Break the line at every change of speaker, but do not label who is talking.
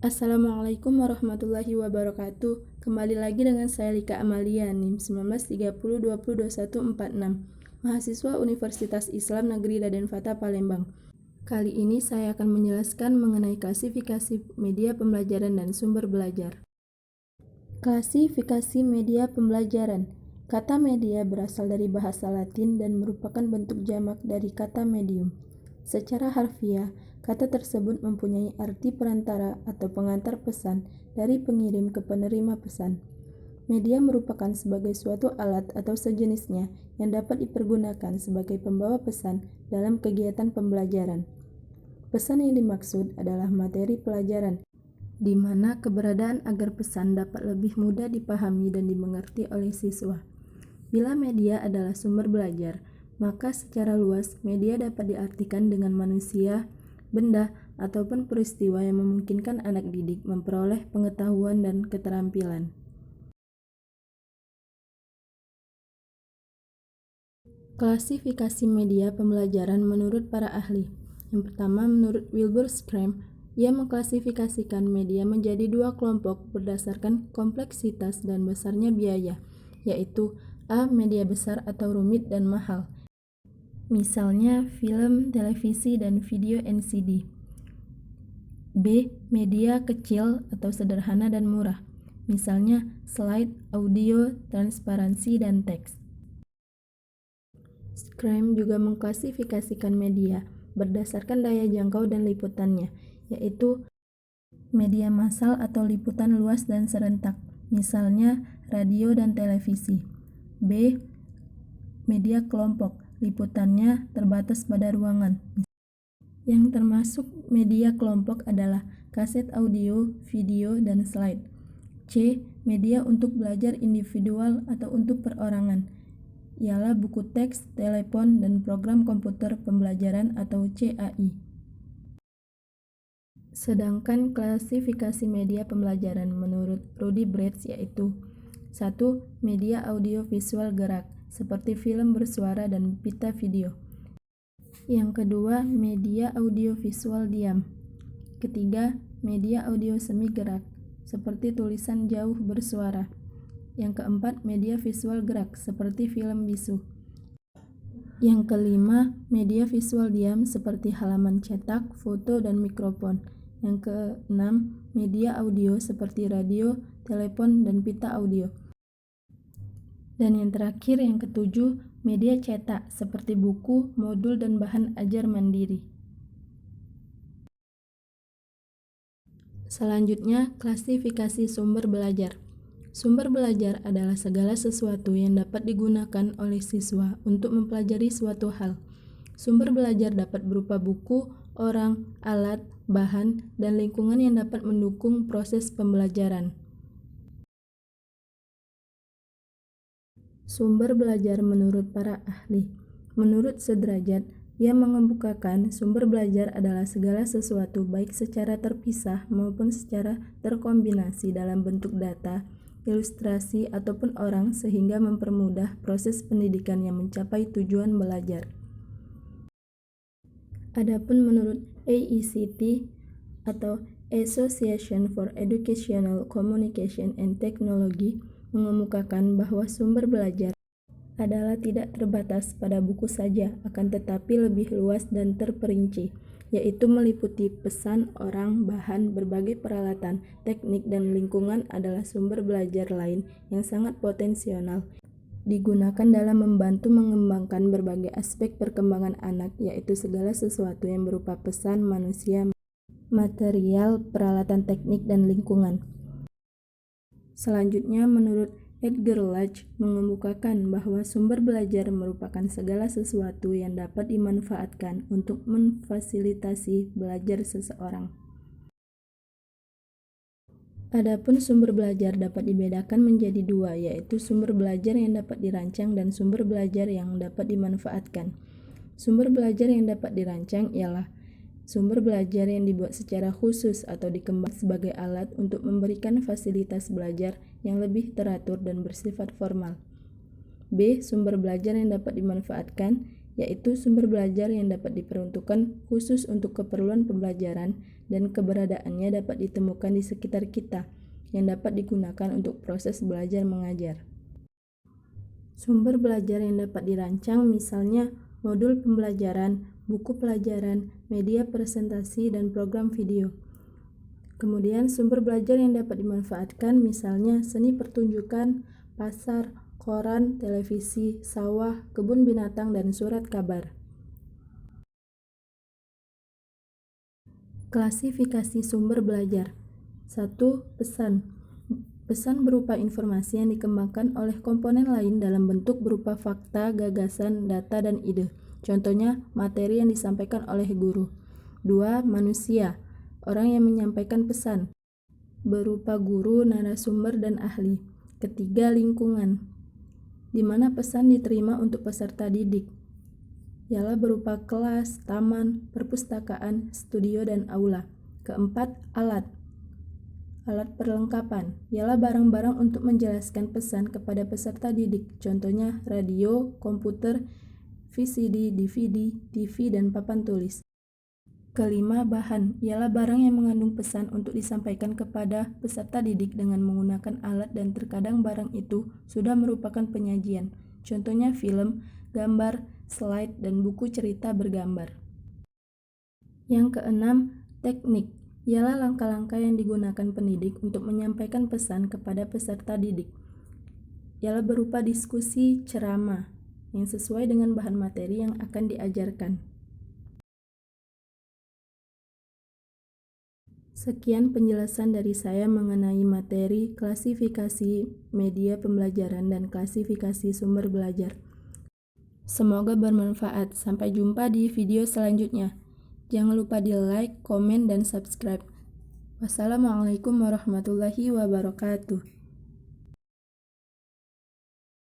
Assalamualaikum warahmatullahi wabarakatuh. Kembali lagi dengan saya Lika Amalia, NIM 1930202146, mahasiswa Universitas Islam Negeri Raden Fatah Palembang. Kali ini saya akan menjelaskan mengenai klasifikasi media pembelajaran dan sumber belajar. Klasifikasi media pembelajaran. Kata media berasal dari bahasa Latin dan merupakan bentuk jamak dari kata medium. Secara harfiah, kata tersebut mempunyai arti perantara atau pengantar pesan dari pengirim ke penerima pesan. Media merupakan sebagai suatu alat atau sejenisnya yang dapat dipergunakan sebagai pembawa pesan dalam kegiatan pembelajaran. Pesan yang dimaksud adalah materi pelajaran, di mana keberadaan agar pesan dapat lebih mudah dipahami dan dimengerti oleh siswa. Bila media adalah sumber belajar, maka secara luas media dapat diartikan dengan manusia, benda, ataupun peristiwa yang memungkinkan anak didik memperoleh pengetahuan dan keterampilan. Klasifikasi media pembelajaran menurut para ahli. Yang pertama, menurut Wilbur Schramm, ia mengklasifikasikan media menjadi dua kelompok berdasarkan kompleksitas dan besarnya biaya, yaitu A. Media besar atau rumit dan mahal, misalnya film, televisi, dan video NCD. B. Media kecil atau sederhana dan murah, misalnya slide, audio, transparansi, dan teks. Schramm juga mengklasifikasikan media berdasarkan daya jangkau dan liputannya, yaitu media massal atau liputan luas dan serentak, misalnya radio dan televisi. B. Media kelompok, liputannya terbatas pada ruangan. Yang termasuk media kelompok adalah kaset audio, video, dan slide. C. Media untuk belajar individual atau untuk perorangan, ialah buku teks, telepon, dan program komputer pembelajaran atau CAI. Sedangkan klasifikasi media pembelajaran menurut Rudy Bretz yaitu 1. Media audiovisual gerak, seperti film bersuara dan pita video. Yang kedua, media audiovisual diam. Ketiga, media audio semi gerak, seperti tulisan jauh bersuara. Yang keempat, media visual gerak, seperti film bisu. Yang kelima, media visual diam, seperti halaman cetak, foto, dan mikrofon. Yang keenam, media audio, seperti radio, telepon, dan pita audio. Dan yang terakhir, yang ketujuh, media cetak, seperti buku, modul, dan bahan ajar mandiri. Selanjutnya, klasifikasi sumber belajar. Sumber belajar adalah segala sesuatu yang dapat digunakan oleh siswa untuk mempelajari suatu hal. Sumber belajar dapat berupa buku, orang, alat, bahan, dan lingkungan yang dapat mendukung proses pembelajaran. Sumber belajar menurut para ahli. Menurut Sederajat, ia mengemukakan sumber belajar adalah segala sesuatu baik secara terpisah maupun secara terkombinasi dalam bentuk data, ilustrasi, ataupun orang sehingga mempermudah proses pendidikan yang mencapai tujuan belajar. Adapun menurut AECT atau Association for Educational Communication and Technology mengemukakan bahwa sumber belajar adalah tidak terbatas pada buku saja, akan tetapi lebih luas dan terperinci, yaitu meliputi pesan, orang, bahan, berbagai peralatan, teknik, dan lingkungan adalah sumber belajar lain yang sangat potensial digunakan dalam membantu mengembangkan berbagai aspek perkembangan anak, yaitu segala sesuatu yang berupa pesan, manusia, material, peralatan teknik, dan lingkungan. Selanjutnya, menurut Edgar Lach mengemukakan bahwa sumber belajar merupakan segala sesuatu yang dapat dimanfaatkan untuk memfasilitasi belajar seseorang. Adapun sumber belajar dapat dibedakan menjadi dua, yaitu sumber belajar yang dapat dirancang dan sumber belajar yang dapat dimanfaatkan. Sumber belajar yang dapat dirancang ialah sumber belajar yang dibuat secara khusus atau dikembangkan sebagai alat untuk memberikan fasilitas belajar yang lebih teratur dan bersifat formal. B. Sumber belajar yang dapat dimanfaatkan, yaitu sumber belajar yang dapat diperuntukkan khusus untuk keperluan pembelajaran dan keberadaannya dapat ditemukan di sekitar kita, yang dapat digunakan untuk proses belajar mengajar. Sumber belajar yang dapat dirancang misalnya modul pembelajaran, buku pelajaran, media presentasi, dan program video. Kemudian sumber belajar yang dapat dimanfaatkan misalnya seni pertunjukan, pasar, koran, televisi, sawah, kebun binatang, dan surat kabar. Klasifikasi sumber belajar. 1. Pesan. Pesan berupa informasi yang dikembangkan oleh komponen lain dalam bentuk berupa fakta, gagasan, data, dan ide. Contohnya, materi yang disampaikan oleh guru. 2. Manusia. Orang yang menyampaikan pesan, berupa guru, narasumber, dan ahli. Ketiga, lingkungan, di mana pesan diterima untuk peserta didik, ialah berupa kelas, taman, perpustakaan, studio, dan aula. Keempat, alat. Alat perlengkapan, ialah barang-barang untuk menjelaskan pesan kepada peserta didik. Contohnya, radio, komputer, VCD, DVD, TV, dan papan tulis. Kelima, bahan, ialah barang yang mengandung pesan untuk disampaikan kepada peserta didik dengan menggunakan alat dan terkadang barang itu sudah merupakan penyajian. Contohnya film, gambar, slide, dan buku cerita bergambar. Yang keenam, teknik, ialah langkah-langkah yang digunakan pendidik untuk menyampaikan pesan kepada peserta didik. Ialah berupa diskusi, ceramah, yang sesuai dengan bahan materi yang akan diajarkan. Sekian penjelasan dari saya mengenai materi klasifikasi media pembelajaran dan klasifikasi sumber belajar. Semoga bermanfaat. Sampai jumpa di video selanjutnya. Jangan lupa di like, komen, dan subscribe. Wassalamualaikum warahmatullahi wabarakatuh.